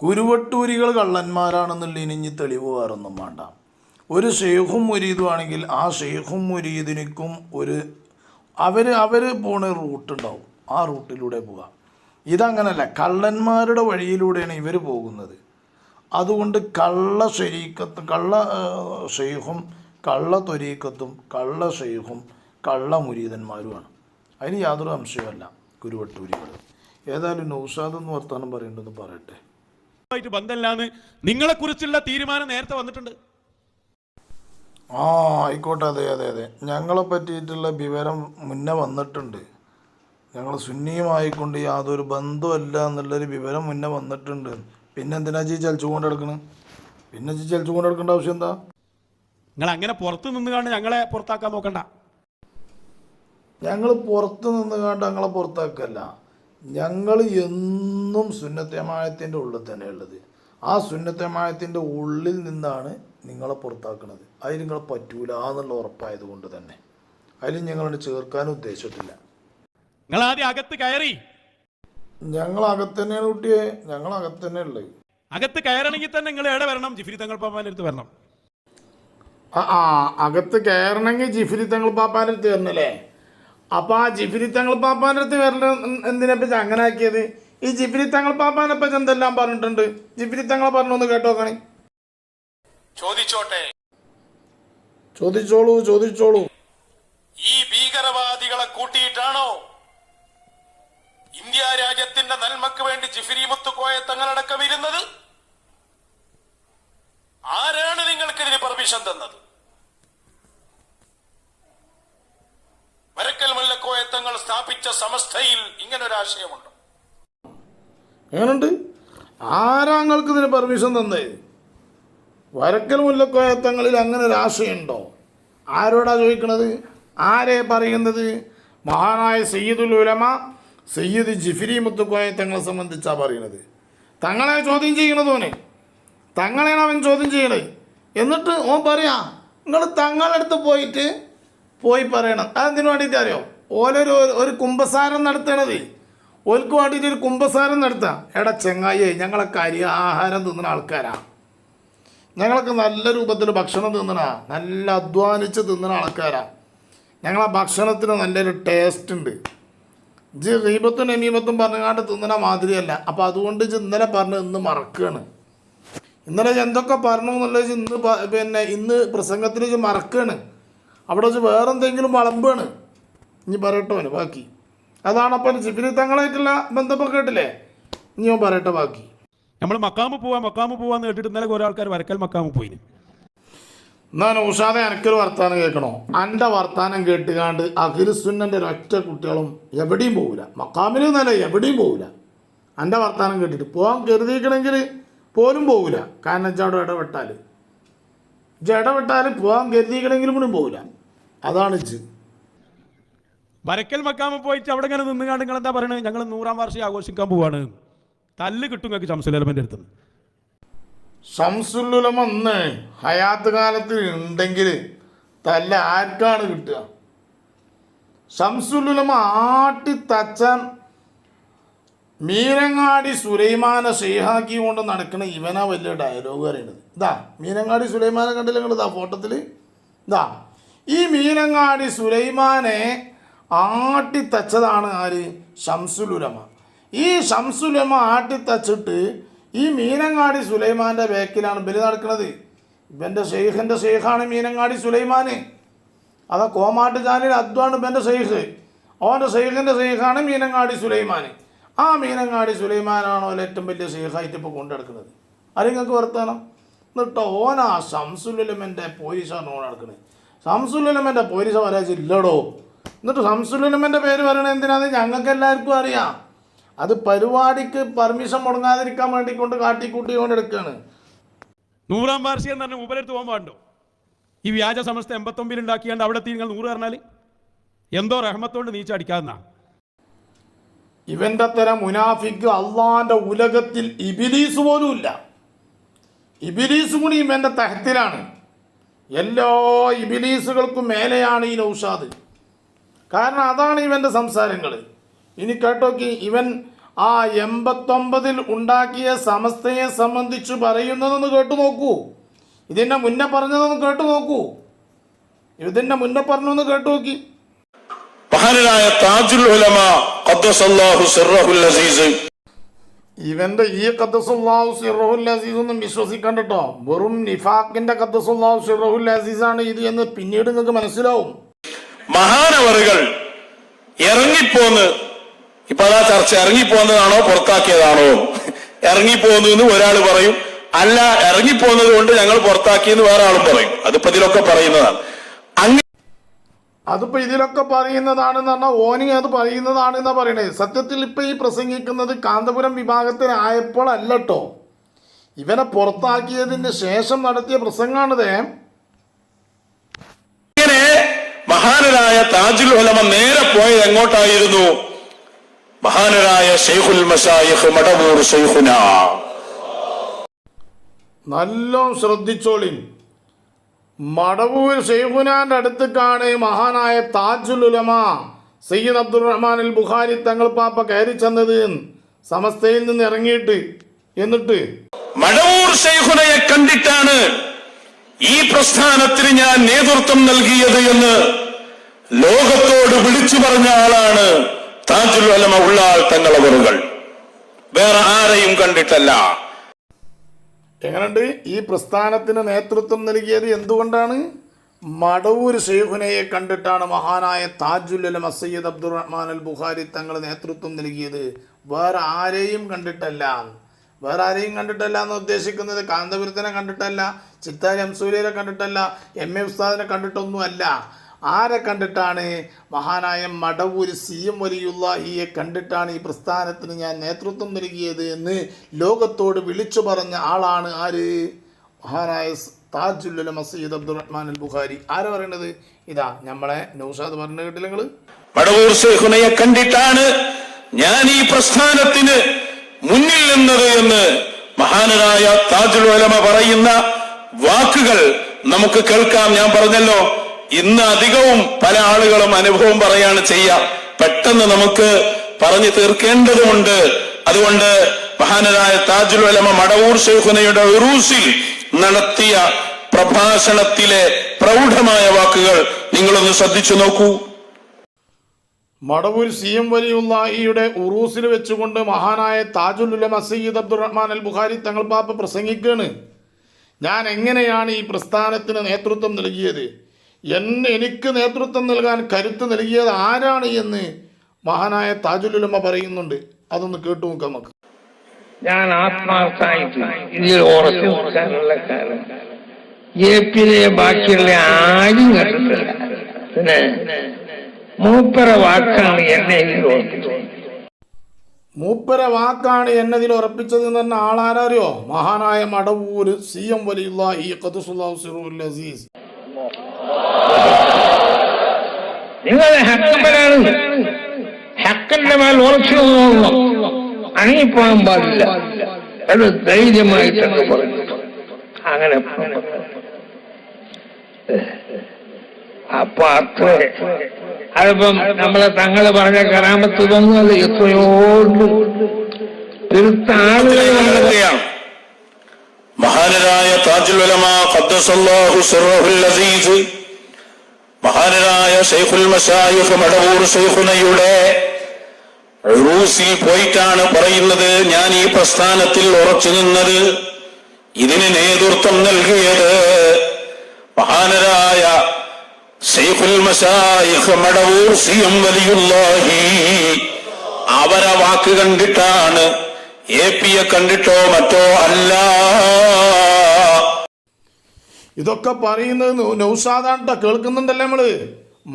കുരുവട്ടൂരികൾ കള്ളന്മാരാണെന്നുള്ളതിന് ഇനി തെളിവ് വേറൊന്നും വേണ്ട. ഒരു ഷെയ്ഖും മുരീദും ആണെങ്കിൽ ആ ഷെയ്ഖും മുരീദിനിക്കും ഒരു അവർ പോണ റൂട്ടുണ്ടാവും, ആ റൂട്ടിലൂടെ പോകാം. ഇതങ്ങനല്ല, കള്ളന്മാരുടെ വഴിയിലൂടെയാണ് ഇവർ പോകുന്നത്. അതുകൊണ്ട് കള്ള ഷെരീക്കത്ത്, കള്ള ഷെയ്ഖും കള്ള ത്വരീക്കത്തും കള്ള ഷെയ്ഖും കള്ള മുരീദന്മാരുമാണ്. അതിന് യാതൊരു സംശയമല്ല കുരുവട്ടൂരികൾ. ഏതായാലും നൗഷാദ് എന്ന് വർത്താനം പറയേണ്ടതെന്ന് പറയട്ടെ. ബന്ധമില്ലാന്ന് നിങ്ങളെ കുറിച്ചുള്ള തീരുമാനം നേരത്തെ വന്നിട്ടുണ്ട്. ആയിക്കോട്ടെ, അതെ ഞങ്ങളെ പറ്റിയിട്ടുള്ള വിവരം മുന്നേ വന്നിട്ടുണ്ട്. ഞങ്ങൾ സുന്നിയുമായിക്കൊണ്ട് യാതൊരു ബന്ധമല്ല എന്നുള്ളൊരു വിവരം മുന്നേ വന്നിട്ടുണ്ട്. പിന്നെ എന്തിനാ ചലിച്ചു കൊണ്ടെടുക്കണം? പിന്നെ ചലിച്ചു കൊണ്ടെടുക്കേണ്ട ആവശ്യം എന്താ? നിങ്ങൾ അങ്ങനെ പുറത്ത് നിന്നുകൊണ്ട് ഞങ്ങളെ പുറത്താക്കാൻ നോക്കണ്ട. ഞങ്ങൾ പുറത്ത് നിന്നുകൊണ്ട് ഞങ്ങളെ പുറത്താക്കല്ല. ഞങ്ങൾ എന്നും സുന്നത്തമായത്തിൻ്റെ ഉള്ളിൽ തന്നെ ഉള്ളത്. ആ സുന്നത്തമായത്തിൻ്റെ ഉള്ളിൽ നിന്നാണ് നിങ്ങളെ പുറത്താക്കുന്നത്. അതിൽ നിങ്ങൾ പറ്റൂല എന്നുള്ള ഉറപ്പായത് കൊണ്ട് തന്നെ അതിൽ ഞങ്ങളോട് ചേർക്കാനും ഉദ്ദേശിച്ചിട്ടില്ല. നിങ്ങൾ ആദ്യം അകത്ത് കയറി. ഞങ്ങൾ അകത്ത് തന്നെയാണ് കുട്ടിയെ, ഞങ്ങൾ അകത്ത് തന്നെ ഉള്ളത്. അകത്ത് കയറണമെങ്കിൽ തന്നെ നിങ്ങൾ എവിടെ വരണം? ജിഫ്രി തങ്ങൾ പാപ്പാൻ്റെ അടുത്ത് വരണം. അകത്ത് കയറണമെങ്കിൽ ജിഫ്രി തങ്ങൾ പാപ്പാൻ്റെ അടുത്ത് വരണല്ലേ? അപ്പം ആ ജിഫ്രി തങ്ങൾ പാപ്പാൻ്റെ അടുത്ത് വരണ എന്തിനെപ്പറ്റി അങ്ങനെ ആക്കിയത്? ഈ ജിഫ്രി തങ്ങൾ പാപ്പാനെ പറ്റി എന്തെല്ലാം പറഞ്ഞിട്ടുണ്ട്? ജിഫ്രി തങ്ങൾ പറഞ്ഞൊന്ന് കേട്ടോക്കണേ. ചോദിച്ചോളൂ. ഈ ഭീകരവാദികളെ കൂട്ടിയിട്ടാണോ ഇന്ത്യ രാജ്യത്തിന്റെ നന്മക്ക് വേണ്ടി ജിഫ്രി മുത്തുക്കോയ തങ്ങളടക്കം ഇരുന്നത്? ആരാണ് നിങ്ങൾക്ക് ഇതിന് പെർമിഷൻ തന്നത്? വരക്കൽ മുല്ലക്കോയ തങ്ങൾ സ്ഥാപിച്ച സമസ്തയിൽ ഇങ്ങനൊരാശയമുണ്ടോ? എങ്ങനുണ്ട്? ആരാ നിങ്ങൾക്ക് ഇതിന് പെർമിഷൻ തന്നേ? വരക്കൽ മുല്ലക്കോയ തങ്ങളിൽ അങ്ങനെ ഒരു ആശയമുണ്ടോ? ആരോടാ ചോദിക്കണത്? ആരെ പറയുന്നത്? മഹാനായ സയ്യിദുൽ ഉലമ സയ്യിദ് ജിഫ്രി മുത്തുക്കോയ തങ്ങളെ സംബന്ധിച്ചാണ് പറയുന്നത്. തങ്ങളെ ചോദ്യം ചെയ്യണതോനെ, തങ്ങളെയാണ് അവൻ ചോദ്യം ചെയ്യണത്. എന്നിട്ട് ഓൻ പറയാ നിങ്ങൾ തങ്ങളടുത്ത് പോയി പറയണം. അതെന്തിനു വേണ്ടിയിട്ട് അറിയോ? ഒരു കുംഭസാരം നടത്തണത്. ഓൽക്ക് വേണ്ടിയിട്ട് ഒരു കുംഭസാരം നടത്താം. എടാ ചെങ്ങായി, ഞങ്ങളൊക്കെ ആഹാരം തിന്നുന്ന ആൾക്കാരാണ്. ഞങ്ങളൊക്കെ നല്ല രൂപത്തിൽ ഭക്ഷണം തിന്നണ, നല്ല അധ്വാനിച്ച് തിന്നുന്ന ആൾക്കാരാണ്. ഞങ്ങളെ ഭക്ഷണത്തിന് നല്ലൊരു ടേസ്റ്റ് ഉണ്ട്. ഗീബത്തും നമീമത്തും പറഞ്ഞാണ്ട് തിന്നണ മാതിരിയല്ല. അപ്പം അതുകൊണ്ട് ഇന്നലെ പറഞ്ഞ് ഇന്ന് മറക്കുകയാണ്. ഇന്നലെ എന്തൊക്കെ പറഞ്ഞു എന്നുള്ളത് ഇന്ന് പ്രസംഗത്തിന് മറക്കുകയാണ്. അവിടെ വെച്ച് വേറെന്തെങ്കിലും വളമ്പാണ്. ഇനി പറയട്ടോ ബാക്കി. അതാണപ്പം ജിഫ്രി തങ്ങളായിട്ടുള്ള ബന്ധമൊക്കെ കേട്ടില്ലേ? ഇനി ഞാൻ പറയട്ടെ ബാക്കി. നമ്മൾ മക്കാമ് പോവാന്ന് കേട്ടിട്ട് ഇന്നലെ കുറെ ആൾക്കാർ വരക്കൽ മക്കാമ് പോയിന്. എന്നാ നൗഷാദെ, എനിക്കൊരു വർത്താനം കേൾക്കണോ? എൻ്റെ വർത്താനം കേട്ടുകാണ്ട് അഖിലുസുന്നൻ്റെ ഒരൊറ്റ കുട്ടികളും എവിടെയും പോകില്ല. മക്കാമിലും നല്ല എവിടെയും പോകില്ല. എൻ്റെ വർത്താനം കേട്ടിട്ട് പോകാൻ കരുതിയിരിക്കണമെങ്കിൽ പോലും പോകില്ല. കാരണം ഇടപെട്ടാൽ പോകാൻ കരുതിയിരിക്കണമെങ്കിലും കൂടി പോകില്ല. അതാണ് വരക്കൽ മക്കാമ് പോയിട്ട് അവിടെ ഇങ്ങനെ നിന്നുകാണ്ട് നിങ്ങൾ എന്താ പറയണത്? ഞങ്ങൾ 100-ാം വാർഷികം ആഘോഷിക്കാൻ പോവാണ്. തല്ല് കിട്ടും നിങ്ങൾക്ക് ശംസുലുലമൻ്റെ അടുത്ത്. ശംസുലുലമ ഒന്ന് ഹയാത്ത് കാലത്തിൽ ഉണ്ടെങ്കിൽ തല്ല ആർക്കാണ് കിട്ടുക? ശംസുലുലമ ആട്ടിത്തച്ച മീനങ്ങാടി സുലൈമാനെ ഷെയ്ഹാക്കി കൊണ്ട് നടക്കുന്ന ഇവനാ വലിയ ഡയലോഗ് പറയുന്നത്. ഇതാ മീനങ്ങാടി സുലൈമാനെ കണ്ടില്ല നിങ്ങൾ? ഇതാ ഫോട്ടത്തിൽ ഇതാ ഈ മീനങ്ങാടി സുലൈമാനെ ആട്ടിത്തച്ചതാണ് ആര്? ശംസുലുലമ. ഈ ശംസുലമ ആട്ടിത്തച്ചിട്ട് ഈ മീനങ്ങാടി സുലൈമാൻ്റെ ബാക്കിലാണ് ബലി നടക്കുന്നത്. ഇവൻ്റെ ഷെയ്ഖിൻ്റെ ഷെയ്ഖാണ് മീനങ്ങാടി സുലൈമാൻ. അതാ കോമാട്ട് ജാലിൽ അദ്വാണ് ഇവൻ്റെ ഷെയ്ഖ്. അവൻ്റെ ഷെയ്ഖിൻ്റെ ഷെയ്ഖാണ് മീനങ്ങാടി സുലൈമാൻ. ആ മീനങ്ങാടി സുലൈമാനാണോ ഏറ്റവും വലിയ ഷെയ്ഖായിട്ട് ഇപ്പോൾ കൊണ്ടുനടക്കുന്നത്? അത് നിങ്ങൾക്ക് വർത്താനം. എന്നിട്ടോ ഓനാ ശംസുലുലമൻ്റെ പോലീസാണ് ഓൻ നടക്കുന്നത്. ശംസുലുലമൻ്റെ പോലീസ് പറയാച്ചില്ലടോ. എന്നിട്ട് ശംസുലുലമൻ്റെ പേര് പറയണത് എന്തിനാന്ന് ഞങ്ങൾക്ക് എല്ലാവർക്കും അറിയാം. അത് പരിപാടിക്ക് പെർമിഷൻ മുടങ്ങാതിരിക്കാൻ വേണ്ടി കൊണ്ട് കാട്ടിക്കൂട്ടിക്കൊണ്ട് എടുക്കുകയാണ്. 100-ാം വാർഷികം എന്ന് പറഞ്ഞാൽ മൂപ്പരെടുത്ത് പോകാൻ പാടുണ്ടോ? ഈ വ്യാജ സമസ്ത 89 ഉണ്ടാക്കിയാണ്ട് അവിടെ എത്തി നിങ്ങൾ 100 പറഞ്ഞാൽ എന്തോ റഹ്മത്തോണ്ട് നീച്ചടിക്കാതെന്നാ. ഇവൻ്റെ തരം മുനാഫിക്ക് അള്ളാന്റെ ഉലകത്തിൽ ഇബിലീസ് പോലും ഇല്ല. ഇബിലീസ് കൂടി ഇവൻ്റെ തഹത്തിലാണ്. എല്ലാ ഇബിലീസുകൾക്കും മേലെയാണ് ഈ നൗഷാദ്. കാരണം അതാണ് ഇവൻ്റെ സംസാരങ്ങൾ. ഇനി കേട്ടോക്കി, ഇവൻ ആ 89 ഉണ്ടാക്കിയ സമസ്തയെ സംബന്ധിച്ച് പറയുന്നതെന്ന് കേട്ടു നോക്കൂ. ഇതിൻ്റെ മുന്നേ പറഞ്ഞതൊന്ന് കേട്ടു നോക്കൂ. ഇതിൻ്റെ മുന്നേ പറഞ്ഞൊന്ന് കേട്ടു നോക്കി. മഹാനായ താജുൽ ഉലമ ഖദ്ദസല്ലാഹു സിർറഹുൽ അസീസ് ഇവന്റെ ഈ ഖദ്ദസുല്ലാഹു സിർറഹുൽ അസീസ് ഒന്നും വിശ്വസിക്കണ്ട കേട്ടോ. വെറും നിഫാഖിന്റെ ഖദ്ദസുല്ലാഹു സിർറഹുൽ അസീസാണ് ഇത് എന്ന് പിന്നീട് നിങ്ങൾക്ക് മനസ്സിലാവും. മഹാനവറുകൾ ഇറങ്ങിപ്പോന്ന് ഇപ്പൊ അതാ ചർച്ച, ഇറങ്ങിപ്പോന്നതാണോ പുറത്താക്കിയതാണോ? ഇറങ്ങിപ്പോന്നു എന്ന് ഒരാൾ പറയും, അല്ല ഇറങ്ങിപ്പോന്നത് കൊണ്ട് ഞങ്ങൾ പുറത്താക്കിയെന്ന് വേറെ ആളും പറയും. അതിപ്പോ ഇതിലൊക്കെ പറയുന്നതാണ്. അതിപ്പോ ഇതിലൊക്കെ പറയുന്നതാണെന്ന് പറഞ്ഞാൽ ഓനി അത് പറയുന്നതാണ് എന്നാ പറയണത്. സത്യത്തിൽ ഇപ്പൊ ഈ പ്രസംഗിക്കുന്നത് കാന്തപുരം വിഭാഗത്തിലായപ്പോൾ അല്ല കേട്ടോ, ഇവനെ പുറത്താക്കിയതിന് ശേഷം നടത്തിയ പ്രസംഗാണിത്. ഇങ്ങനെ മഹാനരായ താജുൽ ഉലമ നേരെ പോയത് എങ്ങോട്ടായിരുന്നു? മഹാനരായ ശൈഖുൽ മശായിഖ് മടവൂർ ശൈഖുന. നല്ലോ ശ്രദ്ധിച്ചോളിൻ. മടവൂർ ശൈഖുനാന്റെ അടുത്തേക്കാണ് മഹാനായ താജുൽ ഉലമ സയ്യിദ് അബ്ദുറഹ്മാൻ അൽ ബുഖാരി തങ്ങൾ പാപ്പ കയറി ചെന്നത് സമസ്തയിൽ നിന്ന് ഇറങ്ങിയിട്ട്. എന്നിട്ട് മടവൂർ ശൈഖുനയെ കണ്ടിട്ടാണ് ഈ പ്രസ്ഥാനത്തിന് ഞാൻ നേതൃത്വം നൽകിയത് എന്ന് ലോകത്തോട് വിളിച്ചു പറഞ്ഞ ആളാണ് താജുൽ ഉലമ ഉള്ളാൾ തങ്ങളവറുകൾ. വേറെ ആരെയും കണ്ടിട്ടല്ല. എങ്ങനെയുണ്ട്? ഈ പ്രസ്ഥാനത്തിന് നേതൃത്വം നൽകിയത് എന്തുകൊണ്ടാണ്? മടവൂർ ശൈഖുനയെ കണ്ടിട്ടാണ് മഹാനായ താജുൽ ഉലമ സയ്യിദ് അബ്ദുറഹ്മാൻ അൽ ബുഖാരി തങ്ങൾ നേതൃത്വം നൽകിയത്. വേറെ ആരെയും കണ്ടിട്ടല്ല. വേറെ ആരെയും കണ്ടിട്ടല്ല എന്ന് ഉദ്ദേശിക്കുന്നത് കാന്തപുരത്തിനെ കണ്ടിട്ടല്ല, ചിത്താരി അംസൂരിയെ കണ്ടിട്ടല്ല, MA ഉസ്താദിനെ കണ്ടിട്ടൊന്നുമല്ല. ആരെ കണ്ടിട്ടാണ്? മഹാനായ മടവൂർ CM വലിയുല്ലാഹിയെ കണ്ടിട്ടാണ് ഈ പ്രസ്ഥാനത്തിന് ഞാൻ നേതൃത്വം നൽകിയത് എന്ന് ലോകത്തോട് വിളിച്ചു പറഞ്ഞ ആളാണ് ആര്? മഹാനായ താജുൽ ഉലമ സയ്യിദ് അബ്ദുറഹ്മാൻ അൽ ബുഖാരി. ആരാ പറയണത്? ഇതാ നമ്മളെ നൗഷാദ് പറഞ്ഞു കേട്ടില്ല നിങ്ങൾ? മടവൂർ ശൈഖുനയെ കണ്ടിട്ടാണ് ഞാൻ ഈ പ്രസ്ഥാനത്തിന് മുന്നിൽ നിന്നത് എന്ന് മഹാനരായ താജുൽ ഉലമ പറയുന്ന വാക്കുകൾ നമുക്ക് കേൾക്കാം. ഞാൻ പറഞ്ഞല്ലോ, ഇന്ന് അധികവും പല ആളുകളും അനുഭവം പറയാണ് ചെയ്യുക. പെട്ടെന്ന് നമുക്ക് പറഞ്ഞു തീർക്കേണ്ടതുണ്ട്. അതുകൊണ്ട് മഹാനരായ താജുൽ ഉലമ മടവൂർ ശൈഖുനയുടെ ഉറൂസിൽ നടത്തിയ പ്രഭാഷണത്തിലെ പ്രൗഢമായ വാക്കുകൾ നിങ്ങളൊന്ന് ശ്രദ്ധിച്ചു നോക്കൂ. മടവൂർ CM വലിയുല്ലാഹിയുടെ ഉറൂസിൽ വെച്ചുകൊണ്ട് മഹാനായ താജുൽ ഉലമ സയ്യിദ് അബ്ദുറഹ്മാൻ അൽ ബുഖാരി തങ്ങൾ പാപ്പ പ്രസംഗിക്കുകയാണ്. ഞാൻ എങ്ങനെയാണ് ഈ പ്രസ്ഥാനത്തിന് നേതൃത്വം നൽകിയത്, എനിക്ക് നേതൃത്വം നൽകാൻ കരുത്ത് നൽകിയത് ആരാണ് എന്ന് മഹാനായ താജുൽ ഉലമ പറയുന്നുണ്ട്. അതൊന്ന് കേട്ടു നോക്കാം നമുക്ക്. ഞാൻ ആത്മാർത്ഥമായിട്ട് ഇതിൽ ഉറച്ചു നോക്കാനുള്ള കാരണം ഏപ്പിലെ ബാക്കിയുള്ള ആരും കണ്ടിട്ടില്ല. പിന്നെ മൂപ്പര വാക്കാണ് എന്നെ ഇതിൽ ഉറപ്പിച്ചത്. മൂപ്പര വാക്കാണ് എന്നതിൽ ഉറപ്പിച്ചത് എന്ന് പറഞ്ഞ ആളാരറിയോ? മഹാനായ മടവൂർ CM വലിയുല്ലാഹി ഖദ്ദസുല്ലാഹു സിർറുൽ അസീസ്. നിങ്ങൾ ഹക്കമ്പലാണ്, ഹക്കന്റെ മേൽ ഉറച്ചു നോക്കണം, അണങ്ങിപ്പോകാൻ പാടില്ല. അത് ധൈര്യമായിട്ടൊക്കെ പറഞ്ഞു. അങ്ങനെ അപ്പൊ അത്ര അതിപ്പം നമ്മളെ തങ്ങള് പറഞ്ഞ കറാമത്ത് തോന്നുന്നത് എത്രയോ പെരുത്ത ആളുകളാണ്. മഹാനരായ താജുൽ ഉലമ ഖദ്ദസല്ലാഹു സിർറഹുൽ അസീസ് മഹാനരായ ശൈഖുൽ മശായിഖ് മടവൂർ ശൈഖുനയുടെ ഉറൂസിൽ പോയിട്ടാണ് പറയുന്നത്, ഞാൻ ഈ പ്രസ്ഥാനത്തിൽ ഉറച്ചു നിന്നത്, ഇതിന് നേതൃത്വം നൽകിയത് മഹാനരായ ശൈഖുൽ മശായിഖ് മടവൂർ CM വലിയുല്ലാഹി. അവരെ വാക്ക് കണ്ടിട്ടാണ്, APയെ കണ്ടിട്ടോ മറ്റോ അല്ല. ഇതൊക്കെ പറയുന്നത് നൗഷാദാണ്ട കേൾക്കുന്നുണ്ടല്ലേ നമ്മള്?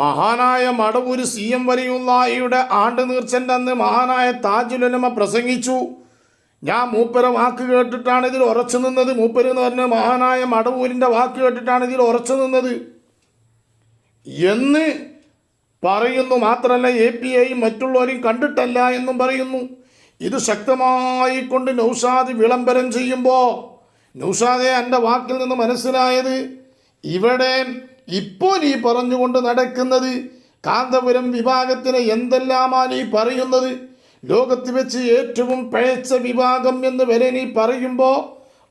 മഹാനായ മടവൂർ CM വലിയുല്ലാഹിയുടെ ആണ്ട് നീർച്ചന്റെ അന്ന് മഹാനായ താജുൽ ഉലമ പ്രസംഗിച്ചു. ഞാൻ മൂപ്പര വാക്ക് കേട്ടിട്ടാണ് ഇതിൽ ഉറച്ചു നിന്നത്. മൂപ്പര് എന്ന് പറഞ്ഞ മഹാനായ മടവൂരിന്റെ വാക്ക് കേട്ടിട്ടാണ് ഇതിൽ ഉറച്ചു നിന്നത് എന്ന് പറയുന്നു. മാത്രമല്ല APയെയും മറ്റുള്ളവരെയും കണ്ടിട്ടല്ല എന്നും പറയുന്നു. ഇത് ശക്തമായി കൊണ്ട് നൗഷാദ് വിളംബരം ചെയ്യുമ്പോൾ നൗഷാദെ എൻ്റെ വാക്കിൽ നിന്ന് മനസ്സിലായത്, ഇവിടെ ഇപ്പോൾ നീ പറഞ്ഞുകൊണ്ട് നടക്കുന്നത് കാന്തപുരം വിഭാഗത്തിന് എന്തെല്ലാമാണ് നീ പറയുന്നത്, ലോകത്ത് വെച്ച് ഏറ്റവും പിഴച്ച വിഭാഗം എന്ന് വരെ നീ പറയുമ്പോൾ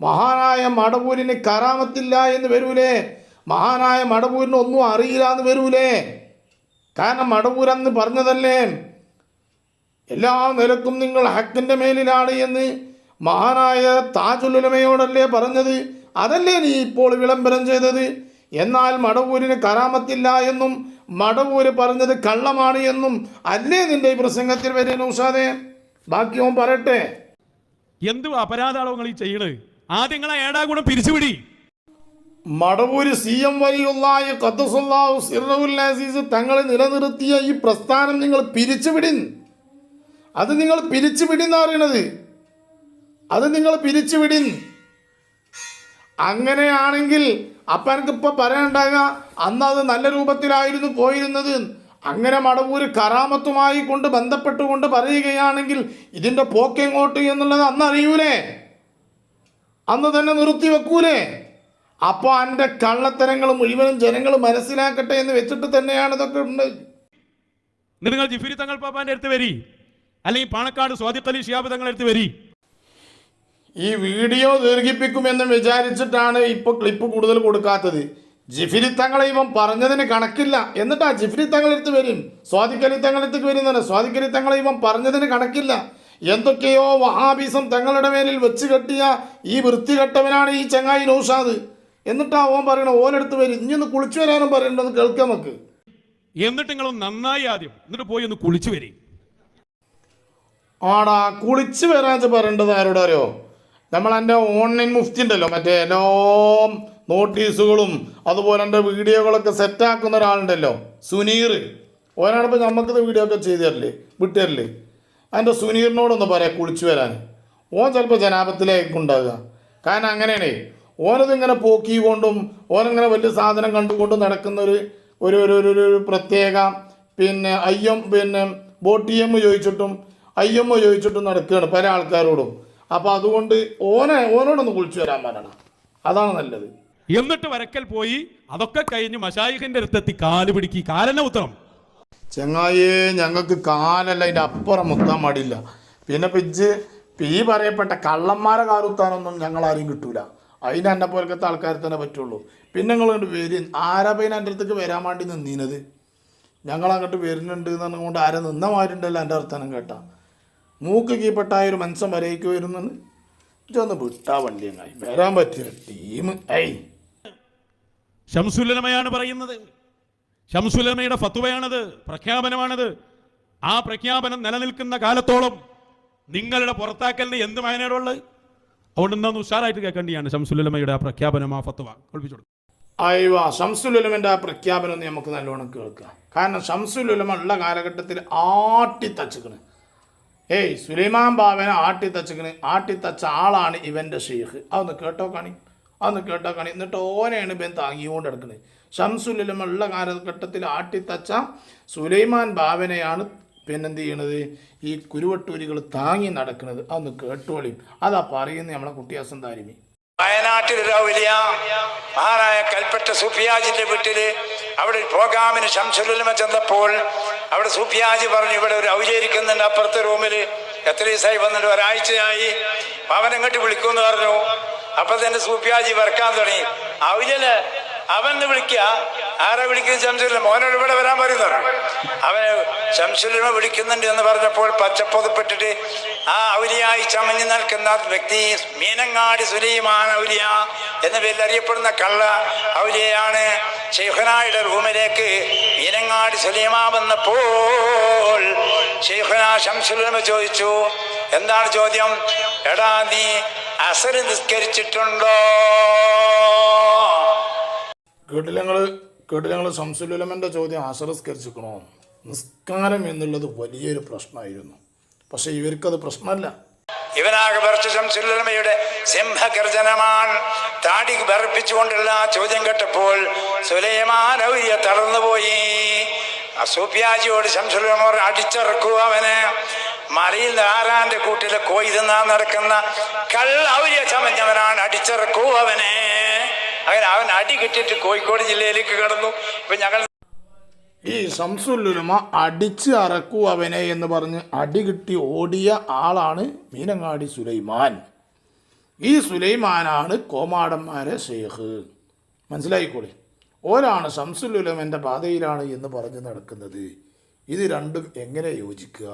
മഹാനായ മടവൂരിന് കറാമത്തില്ല എന്ന് വരൂലേ? മഹാനായ മടവൂരിന് ഒന്നും അറിയില്ല എന്ന് വരൂലേ? കാരണം മടവൂരെന്ന് പറഞ്ഞതല്ലേ എല്ലാ നിലക്കും നിങ്ങൾ ഹക്കിൻ്റെ മേലിലാണ് എന്ന് മഹാനായ താജുൽ ഉലമയോടല്ലേ പറഞ്ഞത്? അതല്ലേ നീ ഇപ്പോൾ വിളംബരം ചെയ്തത്? എന്നാൽ മടവൂരിന് കറാമത്തില്ല എന്നും മടവൂര് പറഞ്ഞത് കള്ളമാണ് എന്നും അല്ലേ നിന്റെ ഈ പ്രസംഗത്തിൽ വരെ നൗഷാദേ? ബാക്കി ഓൻ പറയട്ടെ. എന്ത് അപരാധാണോ നിങ്ങൾ ഈ ചെയ്യണത്? ആദ്യം നിങ്ങളെ ഏടാകൂടം പിരിച്ചുവിടി. മടവൂര് CM വലിയുള്ളായ ഖദ്ദസുല്ലാഹു സിർറഹുൽ അസീസ് തങ്ങൾ നിലനിർത്തിയ ഈ പ്രസ്ഥാനം നിങ്ങൾ പിരിച്ചുവിടിൻ. അത് നിങ്ങൾ പിരിച്ചുവിടിന്ന് പറയണത്. അത് നിങ്ങൾ പിരിച്ചുവിടിൻ. അങ്ങനെയാണെങ്കിൽ അപ്പം എനിക്കിപ്പോൾ പറയാനുണ്ടാകുക അന്ന് അത് നല്ല രൂപത്തിലായിരുന്നു പോയിരുന്നത്. അങ്ങനെ മടവൂര് കറാമത്തുമായി കൊണ്ട് ബന്ധപ്പെട്ടുകൊണ്ട് പറയുകയാണെങ്കിൽ ഇതിൻ്റെ പോക്കെങ്ങോട്ട് എന്നുള്ളത് അന്ന് അറിയൂലേ? അന്ന് തന്നെ നിർത്തി വെക്കൂലേ? അപ്പോൾ എൻ്റെ കള്ളത്തരങ്ങൾ മുഴുവനും ജനങ്ങൾ മനസ്സിലാക്കട്ടെ എന്ന് വെച്ചിട്ട് തന്നെയാണ് ഇതൊക്കെ ഉണ്ട്. നിങ്ങൾ ജിഫിരി തങ്ങൾ പാപ്പാന്റെ അടുത്ത് വരി, അല്ലെങ്കിൽ പാണക്കാട് സ്വാദിഖ് അലി ശിഹാബ് തങ്ങളുടെ അടുത്ത് വരി. ഈ വീഡിയോ ദീർഘിപ്പിക്കുമെന്ന് വിചാരിച്ചിട്ടാണ് ഇപ്പോൾ ക്ലിപ്പ് കൂടുതൽ കൊടുക്കാത്തത്. ജിഫിരി തങ്ങളെ ഇവൻ പറഞ്ഞതിന് കണക്കില്ല, എന്നിട്ടാ ജിഫിരി തങ്ങളെടുത്ത് വരും, സ്വാദിഖ് അലി തങ്ങളെടുത്ത് വരുന്നതാണ്. സ്വാദിഖ് അലി തങ്ങളെ ഇവൻ പറഞ്ഞതിന് കണക്കില്ല. എന്തൊക്കെയോ വഹാബിസം തങ്ങളുടെ മേലിൽ വെച്ച് കെട്ടിയ ഈ വൃത്തികെട്ടവനാണ് ഈ ചങ്ങായി നൗഷാദ്. എന്നിട്ടാ ഓൻ പറയണ ഓനെടുത്ത് വരും, ഇനി ഒന്ന് കുളിച്ചു വരാനും പറയണ്ടെന്ന് കേൾക്കാം നമുക്ക്. എന്നിട്ട് നിങ്ങൾ നന്നായി ആദ്യം എന്നിട്ട് പോയി ഒന്ന് കുളിച്ചു വരും. ആടാ കുളിച്ച് വരാൻ പറയേണ്ടത് ആരോട് അറിയോ? നമ്മൾ എൻ്റെ ഓൺലൈൻ മുഫ്തി ഉണ്ടല്ലോ, മറ്റേ എല്ലാ നോട്ടീസുകളും അതുപോലെ എൻ്റെ വീഡിയോകളൊക്കെ സെറ്റാക്കുന്ന ഒരാളുണ്ടല്ലോ, സുനീർ. ഓനാണിപ്പോൾ നമുക്കിത് വീഡിയോ ഒക്കെ ചെയ്തു തരില്ലേ, വിട്ടു തരില്ലേ? അതിൻ്റെ സുനീറിനോടൊന്ന് പറയാം കുളിച്ചു വരാൻ. ഓൻ ചിലപ്പോൾ ജനാപത്തിലേക്ക് ഉണ്ടാകുക. കാരണം അങ്ങനെയാണേ, ഓനതിങ്ങനെ പോക്കി കൊണ്ടും ഓനിങ്ങനെ വലിയ സാധനം കണ്ടുകൊണ്ടും നടക്കുന്ന ഒരു പ്രത്യേക ബോട്ടിഎം ചോദിച്ചിട്ടും IMO ചോദിച്ചിട്ടും നടക്കുകയാണ് പല ആൾക്കാരോടും. അപ്പോൾ അതുകൊണ്ട് ഓനോടൊന്ന് കുളിച്ചു വരാൻ പറയണം, അതാണ് നല്ലത്. എന്നിട്ട് വരക്കൽ പോയി അതൊക്കെ കഴിഞ്ഞ് മശായിഖിന്റെ അടുത്തെത്തി കാല് പിടിക്കി. കാലെന്നെ ഉത്തരം ചെങ്ങായേ, ഞങ്ങൾക്ക് കാലല്ല അതിൻ്റെ അപ്പുറം മുത്താൻ പാടില്ല. പിന്നെ ഈ പറയപ്പെട്ട കള്ളന്മാരെ കാലുത്താനൊന്നും ഞങ്ങളാരും കിട്ടൂല. അതിന് എന്നെ പോലത്തെ ആൾക്കാരെ തന്നെ പറ്റുള്ളൂ. പിന്നെ നിങ്ങൾ കൊണ്ട് വരും ആരാപ്പതിന് എൻ്റെ അടുത്തേക്ക് വരാൻ വേണ്ടി നിന്നീനത്? ഞങ്ങളങ്ങോട്ട് വരുന്നുണ്ട് എന്ന് പറഞ്ഞുകൊണ്ട് ആരെ നിന്നമാരുണ്ടല്ലോ എൻ്റെ വർത്തമാനം കേട്ടാ. മൂക്ക് കീപ്പെട്ടായ ഒരു മനുഷ്യൻ വരയ്ക്ക് വരുന്നെന്ന് ഇതൊന്ന് വിട്ടാ വണ്ടി അങ്ങായി വരാൻ പറ്റിയ ടീം. ശംസുലമയാണ് പറയുന്നത്. ശംസുലമയുടെ ഫത്വയാണത്, പ്രഖ്യാപനമാണത്. ആ പ്രഖ്യാപനം നിലനിൽക്കുന്ന കാലത്തോളം നിങ്ങളുടെ പുറത്താക്കലിന് എന്ത് മാനേടുള്ളത്? അതുകൊണ്ട് എന്താന്ന് ഉഷാറായിട്ട് കേൾക്കേണ്ടിയാണ് ശംസുലമയുടെ ആ പ്രഖ്യാപനം, ആ ഫത്വ കേൾപ്പിച്ചോളൂ. അയ്യോ, ശംസുൽ ഉലമൻ്റെ ആ പ്രഖ്യാപനം നമുക്ക് നല്ലോണം കേൾക്കാം. കാരണം ശംസുൽ ഉലമ ഉള്ള കാലഘട്ടത്തിൽ ആട്ടിത്തച്ചിക്കണ്. സുലൈമാൻ ബാബനെ ആട്ടിത്തച്ച ആളാണ് ഇവൻ്റെ ഷെയ്ഖ്. അതൊന്ന് കേട്ടോ കാണി. എന്നിട്ട് ഓനെയാണ് ഇവൻ താങ്ങിക്കൊണ്ട് എടുക്കുന്നത്. ശംസുൽ ഉലമ ഉള്ള കാലഘട്ടത്തിൽ ആട്ടിത്തച്ച സുലൈമാൻ ബാബനെയാണ് പിന്നെന്ത് ചെയ്യണത്, ഈ കുരുവട്ടൂരികൾ താങ്ങി നടക്കുന്നത്. അതൊന്ന് കേട്ടോളിയും. അതാ പറയുന്നത് നമ്മളെ കുട്ടിയാസം താരിമി. വയനാട്ടിലൊരു ഔലിയ മഹാനായ കൽപ്പറ്റ സൂഫിയാജിന്റെ വീട്ടില് അവിടെ ഒരു പ്രോഗ്രാമിന് ശംസുൽ ഉലമ ചെന്നപ്പോൾ അവിടെ സൂഫിയാജി പറഞ്ഞു, ഇവിടെ ഒരു ഔലിയ ഇരിക്കുന്നുണ്ട് അപ്പുറത്തെ റൂമില്, എത്ര ദിവസമായി വന്നിട്ട് ഒരാഴ്ചയായി, അവനെങ്ങോട്ട് വിളിക്കുമെന്ന് പറഞ്ഞു. അപ്പൊ തന്നെ സൂഫിയാജി വരക്കാൻ തുടങ്ങി. ഔലിയന് അവന് വിളിക്കുക, ആരാ വിളിക്കുന്നത്? ശംസുൽ ഉലമ. മോനോട് ഇവിടെ വരാൻ പറയുന്നു. അവന് ശംസുൽ ഉലമ വിളിക്കുന്നുണ്ട് എന്ന് പറഞ്ഞപ്പോൾ പച്ചപ്പൊതപ്പെട്ടിട്ട് ആ ഔലിയായി ചമഞ്ഞു നിൽക്കുന്ന വ്യക്തി മീനങ്ങാടി സുലൈമാൻ ഔലിയ എന്ന പേരിൽ അറിയപ്പെടുന്ന കള്ള ഔലിയയാണ്. ശൈഖുനായുടെ റൂമിലേക്ക് മീനങ്ങാടി സുലൈമാൻ വന്നപ്പോൾ ശൈഖുന ശംസുൽ ഉലമ ചോദിച്ചു, എന്താണ് ചോദ്യം? എടാ, നീ അസർ നിസ്കരിച്ചിട്ടുണ്ടോ? കേട്ടില്ല ശംസുൽ ഉലമൻ്റെ ചോദ്യം അസർ നിസ്കരിച്ചിരിക്കണോ? നിസ്കാരം എന്നുള്ളത് വലിയൊരു പ്രശ്നമായിരുന്നു. പക്ഷെ ഇവർക്കത് പ്രശ്നമല്ല. ഇവനാകെ പറിച്ച ശംസുൽ ഉലമയുടെ സിംഹഗർജനമാണ്. താടി ബർപ്പിച്ചുകൊണ്ടുള്ള ചോദ്യം കേട്ടപ്പോൾ സുലൈമാൻ ഔലിയ തളർന്നുപോയി. സൂഫിയാജിയോട് ശംസുൽ ഉലമ അടിച്ചിറക്കൂ അവന്. മലയിൽ ആരാന്റെ കൂട്ടിലെ കോയി തിന്നാൻ നടക്കുന്ന കള്ള ഔലിയ ചമഞ്ഞവനാണ്, അടിച്ചിറക്കൂ അവനെ. അങ്ങനെ അവൻ അടി കിട്ടിയിട്ട് കോഴിക്കോട് ജില്ലയിലേക്ക് കടന്നു. ഇപ്പൊ ഞങ്ങൾ ഈ ശംസുല്ലുലമ അടിച്ച് അറക്കൂ അവനെ എന്ന് പറഞ്ഞ് അടി കിട്ടി ഓടിയ ആളാണ് മീനങ്ങാടി സുലൈമാൻ. ഈ സുലൈമാനാണ് കോമാടന്മാരെ ഷെയ്ഖ്. മനസ്സിലായിക്കോളി. ഓരാണ് ശംസുല്ലുലമൻ്റെ പാതയിലാണ് എന്ന് പറഞ്ഞ് നടക്കുന്നത്. ഇത് രണ്ടും എങ്ങനെ യോജിക്കുക?